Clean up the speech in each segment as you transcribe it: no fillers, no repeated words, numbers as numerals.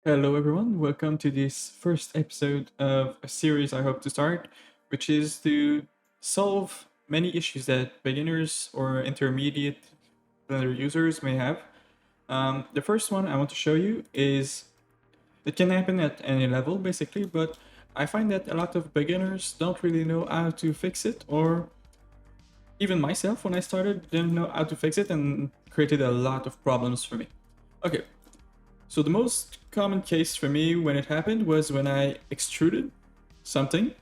Hello, everyone. Welcome to this first episode of a series I hope to start, which is to solve many issues that beginners or intermediate Blender users may have. The first one I want to show you is it can happen at any level, basically, but I find that a lot of beginners don't really know how to fix it, or even myself, when I started, didn't know how to fix it and created a lot of problems for me. Okay, so the most common case for me when it happened was when I extruded something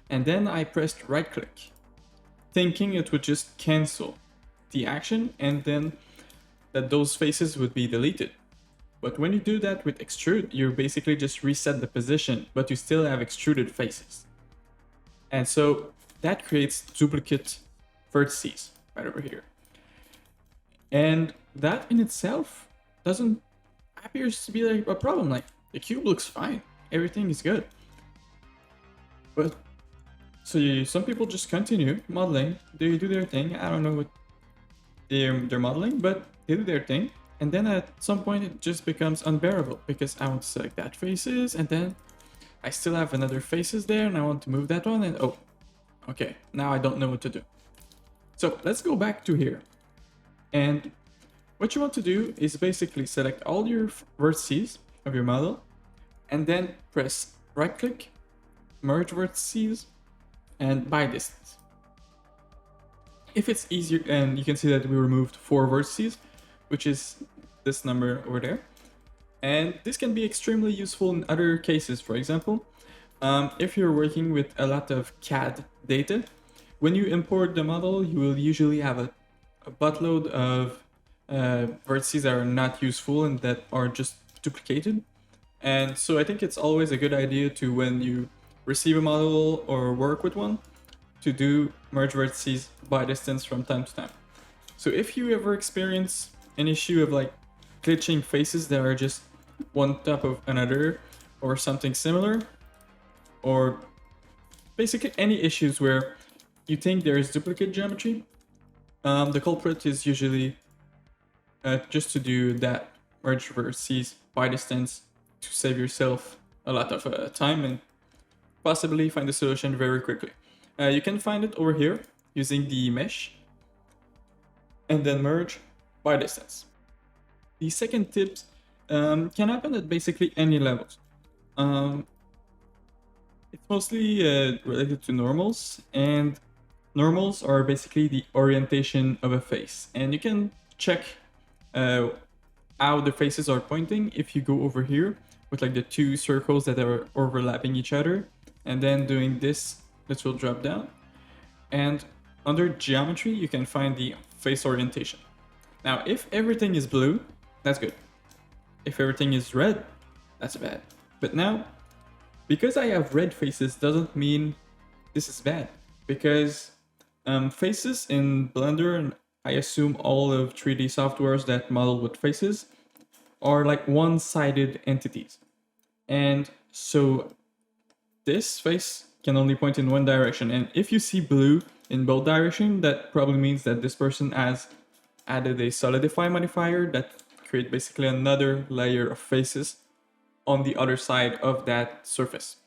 and then I pressed right click, thinking it would just cancel the action and then that those faces would be deleted. But when you do that with extrude, you basically just reset the position, but you still have extruded faces. And so that creates duplicate vertices right over here. And that in itself doesn't appears to be like a problem. Like the cube looks fine, everything is good. But some people just continue modeling. They do their thing. I don't know what they're modeling, but they do their thing. And then at some point it just becomes unbearable because I want to select that faces and then I still have another faces there and I want to move that one and oh, okay, now I don't know what to do. So let's go back to here. And what you want to do is basically select all your vertices of your model and then press right click, merge vertices, and by distance. If it's easier, and you can see that we removed 4 vertices, which is this number over there. And this can be extremely useful in other cases. For example, if you're working with a lot of CAD data, when you import the model, you will usually have a buttload of vertices that are not useful and that are just duplicated. And so I think it's always a good idea to, when you receive a model or work with one, to do merge vertices by distance from time to time. So if you ever experience an issue of like glitching faces that are just one top of another or something similar, or basically any issues where you think there is duplicate geometry, the culprit is usually just to do that merge vertices by distance to save yourself a lot of time and possibly find a solution very quickly. You can find it over here using the mesh and then merge by distance. The second tips can happen at basically any levels. It's mostly related to normals, and normals are basically the orientation of a face. And you can check how the faces are pointing if you go over here with like the 2 circles that are overlapping each other, and then doing this will drop down. And under geometry, you can find the face orientation. Now, if everything is blue, that's good. If everything is red, that's bad. But now, because I have red faces doesn't mean this is bad. Because faces in Blender, and I assume all of 3D softwares that model with faces, are like one-sided entities. And so this face can only point in one direction. And if you see blue in both directions, that probably means that this person has added a solidify modifier that create basically another layer of faces on the other side of that surface.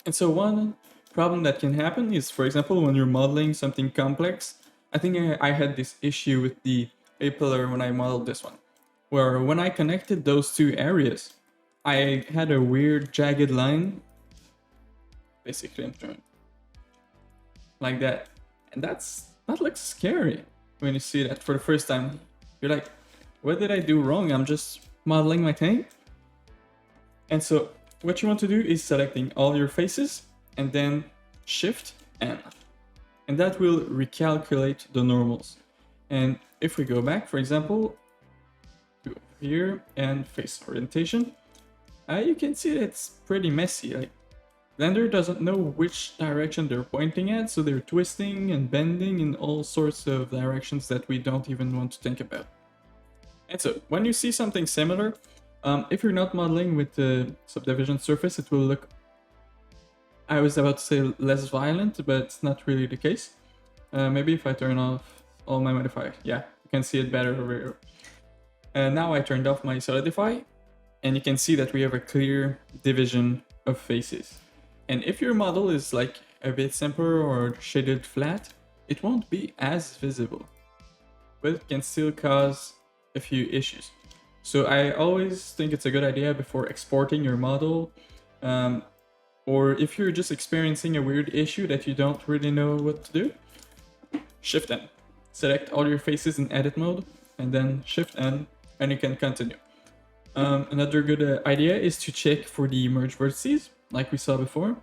And so one problem that can happen is, for example, when you're modeling something complex, I think I had this issue with the A-pillar when I modeled this one, where when I connected those 2 areas, I had a weird jagged line. Basically, I'm trying like that. And that looks scary when you see that for the first time. You're like, what did I do wrong? I'm just modeling my thing. And so what you want to do is selecting all your faces and then Shift N. And that will recalculate the normals. And if we go back, for example, to here and face orientation, you can see that it's pretty messy. Like, Blender doesn't know which direction they're pointing at, so they're twisting and bending in all sorts of directions that we don't even want to think about. And so, when you see something similar, if you're not modeling with the subdivision surface, it will look, I was about to say less violent, but it's not really the case. Maybe if I turn off all my modifiers, yeah, you can see it better over here. Now I turned off my solidify, And you can see that we have a clear division of faces. And if your model is like a bit simpler or shaded flat, it won't be as visible, but it can still cause a few issues. So I always think it's a good idea before exporting your model, or if you're just experiencing a weird issue that you don't really know what to do, Shift N. Select all your faces in edit mode, and then Shift N, and you can continue. Another good idea is to check for the merge vertices, like we saw before.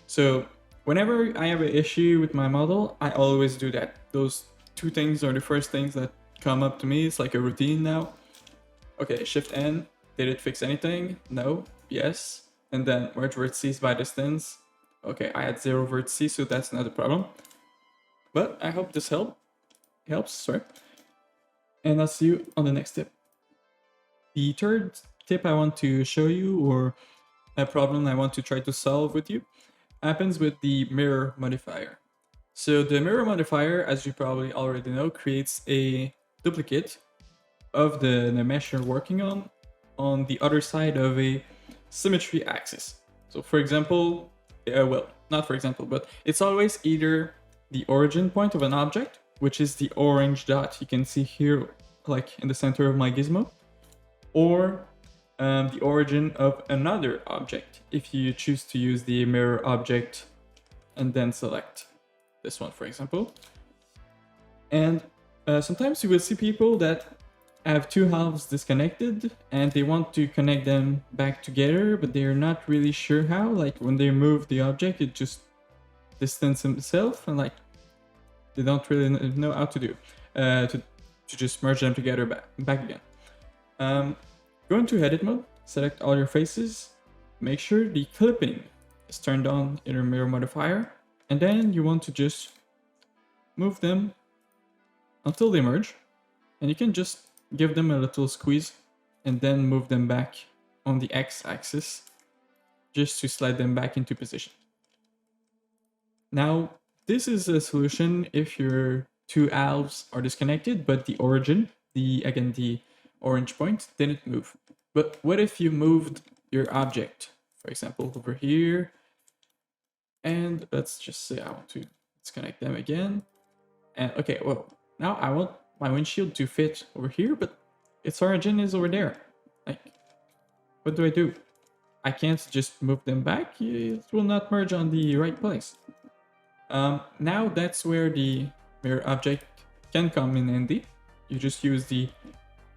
So whenever I have an issue with my model, I always do that. Those two things are the first things that come up to me. It's like a routine now. Okay, Shift N. Did it fix anything? No. Yes. And then merge vertices by distance. Okay, I had 0 vertices, so that's not a problem. But I hope this helps. Sorry. And I'll see you on the next tip. The third tip I want to show you, or a problem I want to try to solve with you, happens with the mirror modifier. So the mirror modifier, as you probably already know, creates a duplicate of the mesh you're working on the other side of a symmetry axis. So for example, well, not for example, but it's always either the origin point of an object, which is the orange dot you can see here, like in the center of my gizmo, or the origin of another object, if you choose to use the mirror object and then select this one, for example. And sometimes you will see people that have two halves disconnected and they want to connect them back together, but they're not really sure how. Like when they move the object, it just distances itself, and like they don't really know how to do to just merge them together back again. Go into edit mode, select all your faces, make sure the clipping is turned on in your mirror modifier, and then you want to just move them until they merge, and you can just give them a little squeeze and then move them back on the x-axis just to slide them back into position. Now, this is a solution if your two halves are disconnected, but the origin, the orange point, didn't move. But what if you moved your object, for example, over here, and let's just say I want to disconnect them again. And okay, well, now I want my windshield to fit over here, but its origin is over there. Like, what do I do? I can't just move them back. It will not merge on the right place. Now that's where the mirror object can come in handy. You just use the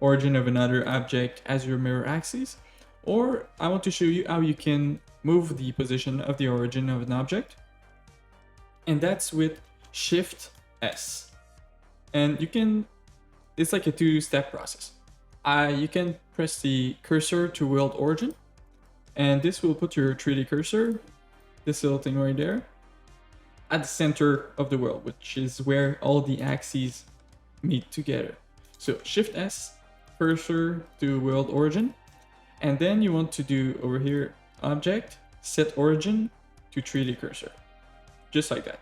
origin of another object as your mirror axis, or I want to show you how you can move the position of the origin of an object, and that's with Shift S. And you can, it's like a two-step process. You can press the cursor to world origin, and this will put your 3D cursor, this little thing right there, at the center of the world, which is where all the axes meet together. So Shift S, cursor to world origin, and then you want to do over here, object, set origin to 3D cursor, just like that.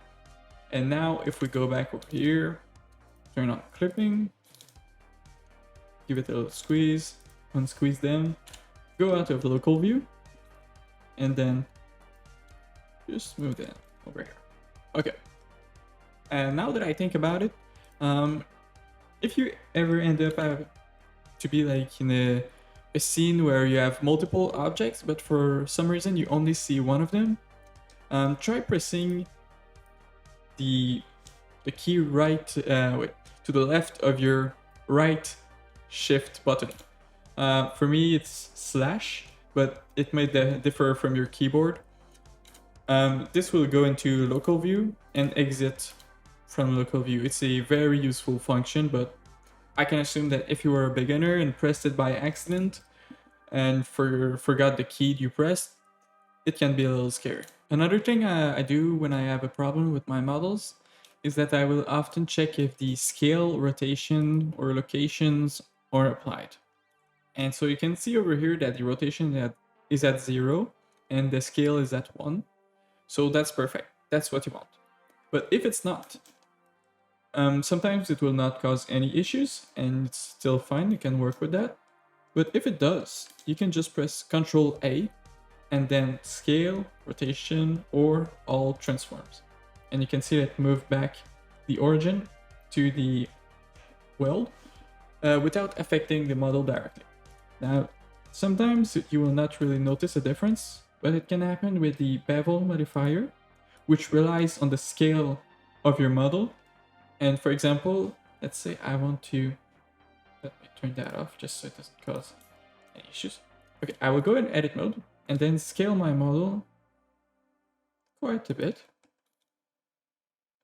And now if we go back over here, turn on clipping, give it a little squeeze, unsqueeze them, go out of the local view, and then just move them over here. Okay. And now that I think about it, if you ever end up to be like in a scene where you have multiple objects, but for some reason you only see one of them, try pressing the key right, to the left of your right shift button. For me it's slash, but it may differ from your keyboard. This will go into local view and exit from local view. It's a very useful function, but I can assume that if you were a beginner and pressed it by accident and forgot the key you pressed, it can be a little scary. Another thing I do when I have a problem with my models is that I will often check if the scale, rotation, or locations are applied. And so you can see over here that the rotation is at 0 and the scale is at 1. So that's perfect. That's what you want. But if it's not, sometimes it will not cause any issues and it's still fine. You can work with that. But if it does, you can just press Ctrl A and then scale, rotation, or all transforms. And you can see that move back the origin to the world without affecting the model directly. Now, sometimes you will not really notice a difference, but it can happen with the bevel modifier, which relies on the scale of your model. And for example, let's say I want to, let me turn that off just so it doesn't cause any issues. Okay, I will go in edit mode and then scale my model quite a bit.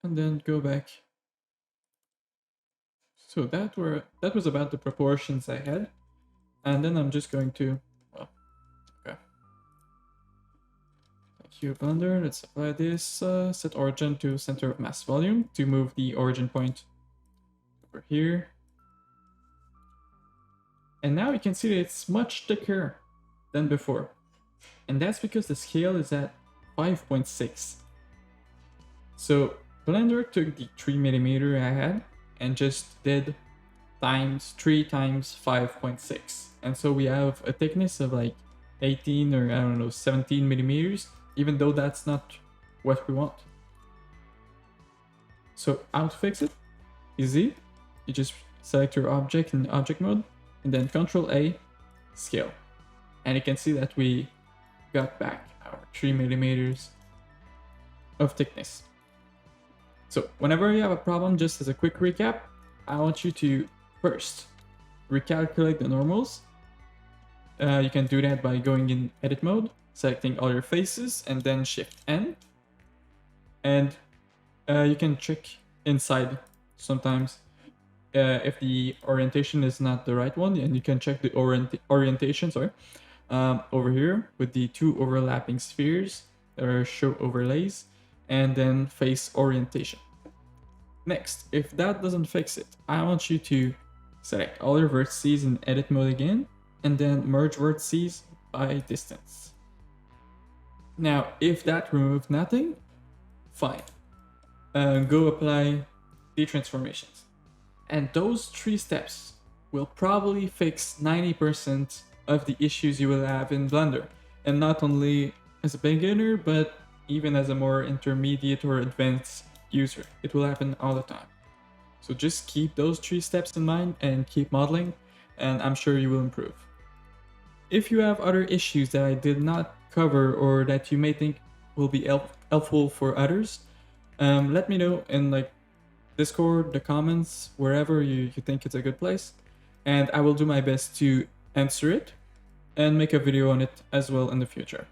And then go back. So that was about the proportions I had. And then I'm just going to, well, okay. Thank you, Blender. Let's apply this. Set origin to center of mass volume to move the origin point over here. And now you can see that it's much thicker than before. And that's because the scale is at 5.6. So Blender took the 3mm I had and just did times 3 times 5.6. And so we have a thickness of like 18 or I don't know, 17 millimeters, even though that's not what we want. So how to fix it? Easy. You just select your object in object mode and then Ctrl A, scale. And you can see that we got back our 3mm of thickness. So whenever you have a problem, just as a quick recap, I want you to first recalculate the normals. You can do that by going in edit mode, selecting all your faces, and then Shift N. And you can check inside sometimes if the orientation is not the right one, and you can check the orientation, over here with the 2 overlapping spheres that are show overlays, and then face orientation. Next, if that doesn't fix it, I want you to select all your vertices in edit mode again, and then merge vertices by distance. Now, if that removed nothing, fine. Go apply the transformations. And those 3 steps will probably fix 90% of the issues you will have in Blender. And not only as a beginner, but even as a more intermediate or advanced user. It will happen all the time. So just keep those 3 steps in mind and keep modeling, and I'm sure you will improve. If you have other issues that I did not cover or that you may think will be helpful for others, let me know in like Discord, the comments, wherever you think it's a good place, and I will do my best to answer it and make a video on it as well in the future.